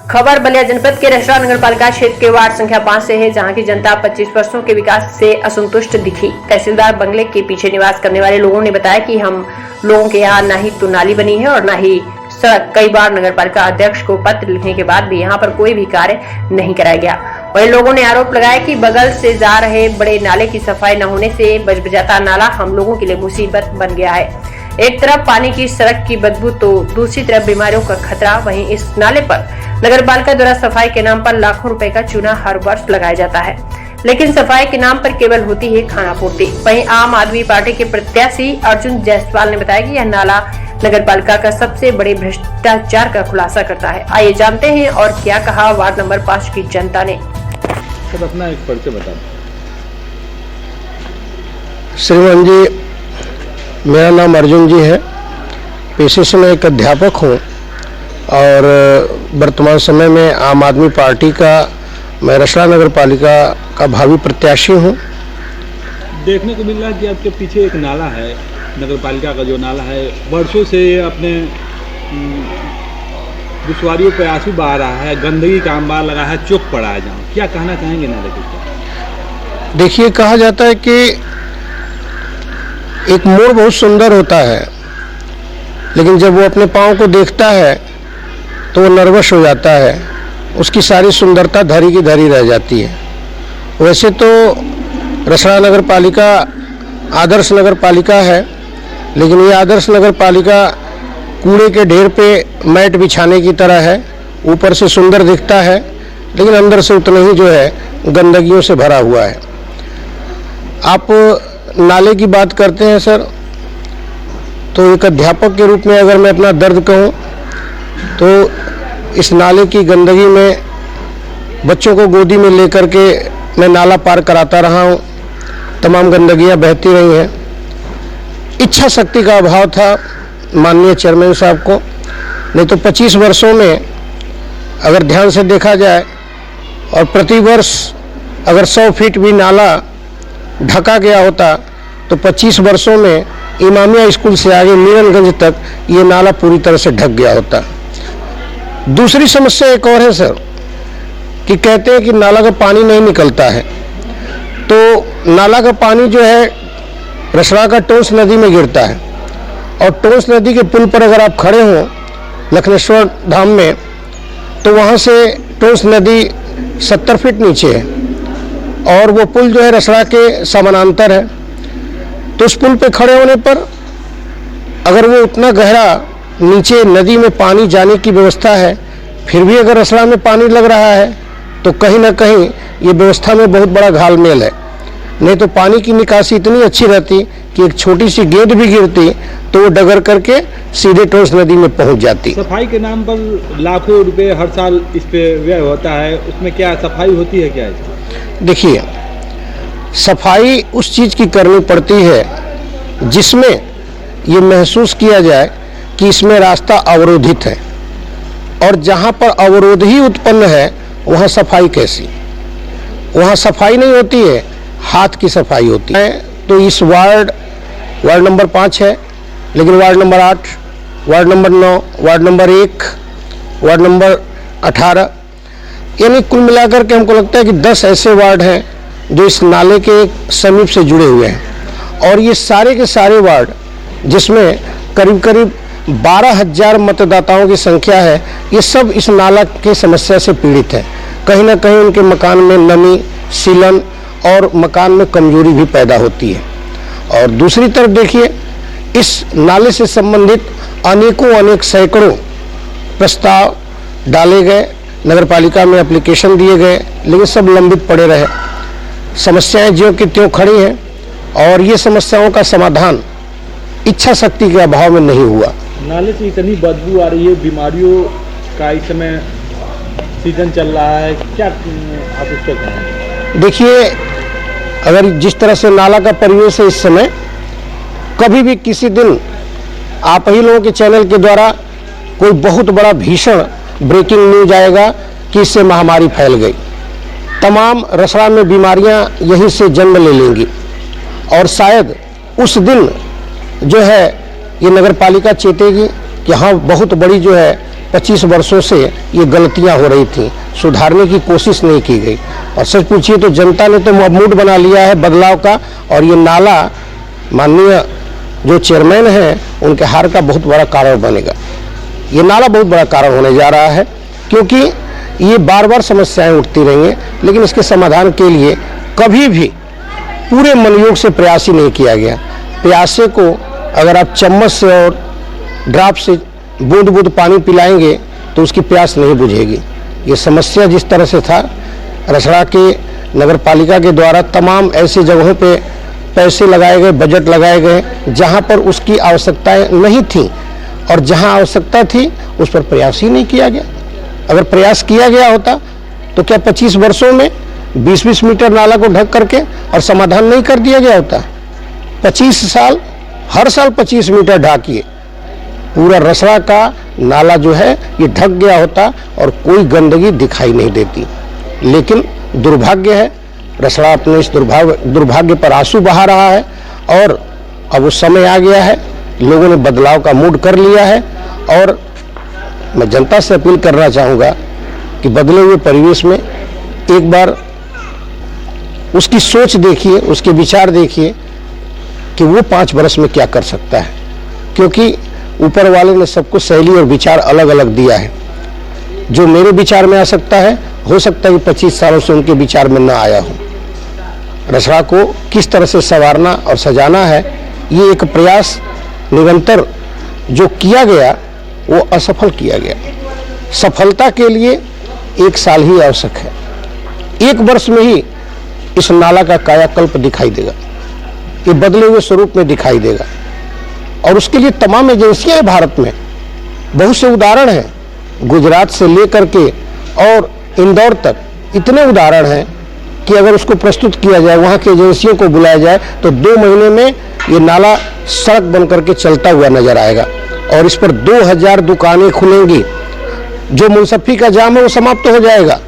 खबर बलिया जनपद के रसड़ा नगर पालिका क्षेत्र के वार्ड संख्या 5 से है, जहां की जनता 25 वर्षों के विकास से असंतुष्ट दिखी। तहसीलदार बंगले के पीछे निवास करने वाले लोगों ने बताया कि हम लोगों के यहाँ न ही तो नाली बनी है और न ही सड़क। कई बार नगर पालिका अध्यक्ष को पत्र लिखने के बाद भी यहाँ पर कोई भी कार्य नहीं कराया गया। वहीं लोगों ने आरोप लगाया कि बगल से जा रहे बड़े नाले की सफाई न होने से बजबजाता नाला हम लोगों के लिए मुसीबत बन गया है। एक तरफ पानी की सड़क की बदबू तो दूसरी तरफ बीमारियों का खतरा। वहीं इस नाले पर नगर पालिका द्वारा सफाई के नाम पर लाखों रुपए का चूना हर वर्ष लगाया जाता है, लेकिन सफाई के नाम पर केवल होती है खानापूर्ति। वहीं आम आदमी पार्टी के प्रत्याशी अर्जुन जायसवाल ने बताया कि यह नाला नगर पालिका का सबसे बड़े भ्रष्टाचार का खुलासा करता है। आइए जानते हैं और क्या कहा वार्ड नंबर 5 की जनता ने। सर अपना एक परिचय बता। श्रीमान जी, मेरा नाम अर्जुन जी है। पेशे से मैं एक अध्यापक हूँ और वर्तमान समय में आम आदमी पार्टी का मैं रसड़ा नगर पालिका का भावी प्रत्याशी हूँ। देखने को मिल रहा है कि आपके पीछे एक नाला है, नगर पालिका का जो नाला है वर्षों से अपने दुश्वारियों पे आंसू बहा रहा है, गंदगी का अंबार लगा है, चौक पड़ा है। जहाँ क्या कहना चाहेंगे नाले के? देखिए, कहा जाता है कि एक मोर बहुत सुंदर होता है, लेकिन जब वो अपने पाँव को देखता है तो वो नर्वस हो जाता है, उसकी सारी सुंदरता धरी की धरी रह जाती है। वैसे तो रसड़ा नगर पालिका आदर्श नगर पालिका है, लेकिन ये आदर्श नगर पालिका कूड़े के ढेर पे मैट बिछाने की तरह है। ऊपर से सुंदर दिखता है, लेकिन अंदर से उतना ही जो है गंदगियों से भरा हुआ है। आप नाले की बात करते हैं सर, तो एक अध्यापक के रूप में अगर मैं अपना दर्द कहूँ तो इस नाले की गंदगी में बच्चों को गोदी में लेकर के मैं नाला पार कराता रहा हूँ। तमाम गंदगियाँ बहती रही हैं। इच्छा शक्ति का अभाव था माननीय चेयरमैन साहब को, नहीं तो 25 वर्षों में अगर ध्यान से देखा जाए और प्रति वर्ष अगर 100 फीट भी नाला ढका गया होता तो 25 वर्षों में इमामिया स्कूल से आगे मीरनगंज तक ये नाला पूरी तरह से ढक गया होता। दूसरी समस्या एक और है सर, कि कहते हैं कि नाला का पानी नहीं निकलता है, तो नाला का पानी जो है रसड़ा का टोंस नदी में गिरता है और टोंस नदी के पुल पर अगर आप खड़े हों लखनेश्वर धाम में, तो वहाँ से टोंस नदी 70 फीट नीचे है और वो पुल जो है रसड़ा के समानांतर है। तो उस पुल पे खड़े होने पर अगर वो उतना गहरा नीचे नदी में पानी जाने की व्यवस्था है, फिर भी अगर रसड़ा में पानी लग रहा है तो कहीं ना कहीं ये व्यवस्था में बहुत बड़ा घालमेल है। नहीं तो पानी की निकासी इतनी अच्छी रहती कि एक छोटी सी गेंद भी गिरती तो वो डगर करके सीधे टोंस नदी में पहुंच जाती। सफाई के नाम पर लाखों रुपए हर साल इस पे व्यय होता है, उसमें क्या सफाई होती है क्या? देखिए, सफाई उस चीज़ की करनी पड़ती है जिसमें ये महसूस किया जाए कि इसमें रास्ता अवरोधित है, और जहाँ पर अवरोध ही उत्पन्न है वहाँ सफाई कैसी? वहाँ सफाई नहीं होती है, हाथ की सफाई होती है। तो इस वार्ड नंबर 5 है, लेकिन ward number 8, ward number 9, ward number 1, ward number 18, यानी कुल मिलाकर के हमको लगता है कि 10 ऐसे वार्ड हैं जो इस नाले के समीप से जुड़े हुए हैं। और ये सारे के सारे वार्ड, जिसमें करीब करीब 12,000 मतदाताओं की संख्या है, ये सब इस नाला की समस्या से पीड़ित है। कहीं ना कहीं उनके मकान में नमी, सीलन और मकान में कमजोरी भी पैदा होती है। और दूसरी तरफ देखिए, इस नाले से संबंधित अनेक सैकड़ों प्रस्ताव डाले गए, नगर पालिका में एप्लीकेशन दिए गए, लेकिन सब लंबित पड़े रहे। समस्याएं ज्यों की त्यों खड़ी हैं और ये समस्याओं का समाधान इच्छा शक्ति के अभाव में नहीं हुआ। नाले से इतनी बदबू आ रही है, बीमारियों का इस समय सीजन चल रहा है, क्या आप उस पर कहें? देखिए, अगर जिस तरह से नाला का परिवेश है इस समय, कभी भी किसी दिन आप ही लोगों के चैनल के द्वारा कोई बहुत बड़ा भीषण ब्रेकिंग न्यूज आएगा कि इससे महामारी फैल गई। तमाम रसड़ा में बीमारियां यहीं से जन्म ले लेंगी और शायद उस दिन जो है ये नगर पालिका चेतेगी कि हाँ, बहुत बड़ी जो है 25 वर्षों से ये गलतियां हो रही थी, सुधारने की कोशिश नहीं की गई। और सच पूछिए तो जनता ने तो मूड बना लिया है बदलाव का, और ये नाला माननीय जो चेयरमैन हैं उनके हार का बहुत बड़ा कारण बनेगा। ये नाला बहुत बड़ा कारण होने जा रहा है, क्योंकि ये बार बार समस्याएं उठती रहेंगी, लेकिन इसके समाधान के लिए कभी भी पूरे मनयोग से प्रयास ही नहीं किया गया। प्यासे को अगर आप चम्मच से और ड्राप से बूंद बूंद पानी पिलाएंगे तो उसकी प्यास नहीं बुझेगी। ये समस्या जिस तरह से था, रसड़ा के नगर पालिका के द्वारा तमाम ऐसी जगहों पे पैसे लगाए गए, बजट लगाए गए जहां पर उसकी आवश्यकताएं नहीं थी, और जहां आवश्यकता थी उस पर प्रयास ही नहीं किया गया। अगर प्रयास किया गया होता तो क्या 25 वर्षों में 20-20 मीटर नाला को ढक करके और समाधान नहीं कर दिया गया होता? 25 साल, हर साल 25 मीटर ढाकिए, पूरा रसड़ा का नाला जो है ये ढक गया होता और कोई गंदगी दिखाई नहीं देती। लेकिन दुर्भाग्य है, रसड़ा अपने इस दुर्भाग्य पर आंसू बहा रहा है, और अब वो समय आ गया है, लोगों ने बदलाव का मूड कर लिया है। और मैं जनता से अपील करना चाहूँगा कि बदले हुए परिवेश में एक बार उसकी सोच देखिए, उसके विचार देखिए कि वो 5 वर्ष में क्या कर सकता है, क्योंकि ऊपर वाले ने सबको शैली और विचार अलग अलग दिया है। जो मेरे विचार में आ सकता है, हो सकता है कि 25 सालों से उनके विचार में ना आया हो। रसड़ा को किस तरह से संवारना और सजाना है, ये एक प्रयास निरंतर जो किया गया वो असफल किया गया। सफलता के लिए 1 साल ही आवश्यक है। 1 वर्ष में ही इस नाला का कायाकल्प दिखाई देगा, ये बदले हुए स्वरूप में दिखाई देगा। और उसके लिए तमाम एजेंसियां हैं भारत में, बहुत से उदाहरण हैं, गुजरात से लेकर के और इंदौर तक इतने उदाहरण हैं कि अगर उसको प्रस्तुत किया जाए, वहाँ की एजेंसियों को बुलाया जाए, तो 2 महीने में ये नाला सड़क बन करके चलता हुआ नजर आएगा। और इस पर 2000 दुकानें खुलेंगी, जो मुंसफी का जाम है वो समाप्त हो जाएगा,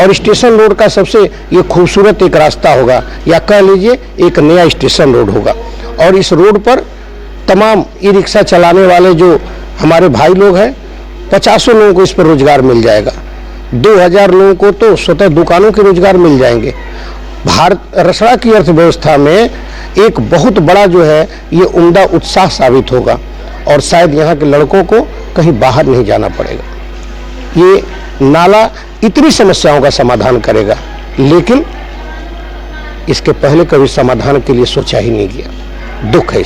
और स्टेशन रोड का सबसे ये खूबसूरत एक रास्ता होगा, या कह लीजिए एक नया स्टेशन रोड होगा। और इस रोड पर तमाम ई रिक्शा चलाने वाले जो हमारे भाई लोग हैं, 50 लोगों को इस पर रोजगार मिल जाएगा। 2000 लोगों को तो स्वतः दुकानों के रोजगार मिल जाएंगे। भारत रसड़ा की अर्थव्यवस्था में एक बहुत बड़ा जो है ये उम्दा उत्साह साबित होगा, और शायद यहाँ के लड़कों को कहीं बाहर नहीं जाना पड़ेगा। ये नाला इतनी समस्याओं का समाधान करेगा, लेकिन इसके पहले कभी समाधान के लिए सोचा ही नहीं गया। दुख है।